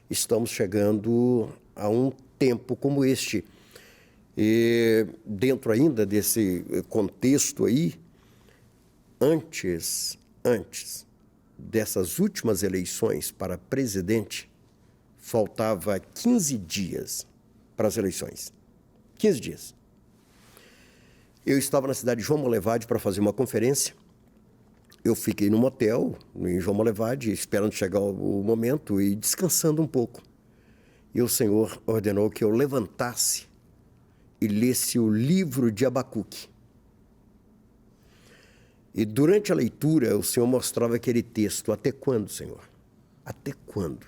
Estamos chegando a um tempo como este. E dentro ainda desse contexto aí, antes dessas últimas eleições para presidente, faltava 15 dias para as eleições. 15 dias. Eu estava na cidade de João Molevade para fazer uma conferência. Eu fiquei num hotel em João Molevade, esperando chegar o momento e descansando um pouco. E o Senhor ordenou que eu levantasse e lesse o livro de Abacuque. E durante a leitura, o Senhor mostrava aquele texto: até quando, Senhor? Até quando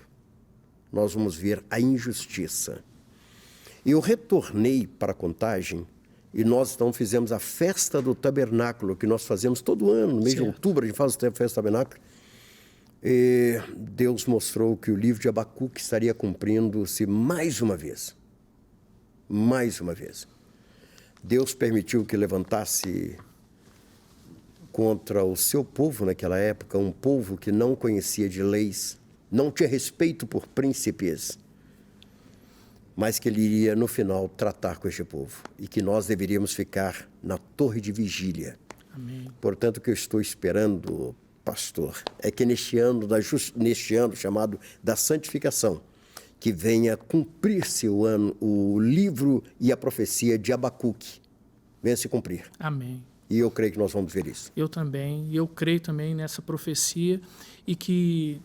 nós vamos ver a injustiça? Eu retornei para a Contagem e nós então fizemos a festa do tabernáculo, que nós fazemos todo ano, no mês de outubro, a gente faz a festa do tabernáculo. Deus mostrou que o livro de Abacuque estaria cumprindo-se mais uma vez. Mais uma vez. Deus permitiu que levantasse contra o seu povo naquela época, um povo que não conhecia de leis, não tinha respeito por príncipes, mas que ele iria, no final, tratar com este povo e que nós deveríamos ficar na torre de vigília. Amém. Portanto, o que eu estou esperando, pastor, é que neste ano chamado da santificação, que venha cumprir-se o livro e a profecia de Abacuque. Venha se cumprir. Amém. E eu creio que nós vamos ver isso. Eu também. Eu creio também nessa profecia e que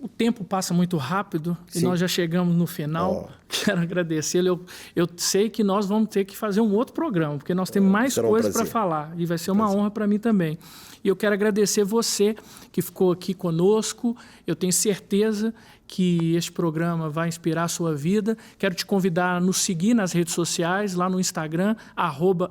o tempo passa muito rápido. Sim. E nós já chegamos no final. Quero agradecê-lo. Eu sei que nós vamos ter que fazer um outro programa, porque nós temos mais coisas para falar. E vai ser uma honra para mim também. E eu quero agradecer você que ficou aqui conosco. Eu tenho certeza que este programa vai inspirar a sua vida. Quero te convidar a nos seguir nas redes sociais, lá no Instagram,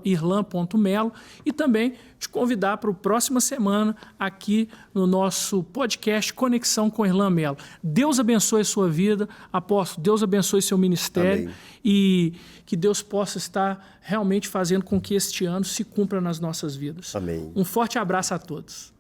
@irlan.melo, e também te convidar para a próxima semana aqui no nosso podcast Conexão com Irlan Melo. Deus abençoe a sua vida, apóstolo. Deus abençoe seu ministério. Amém. E que Deus possa estar realmente fazendo com que este ano se cumpra nas nossas vidas. Amém. Um forte abraço a todos.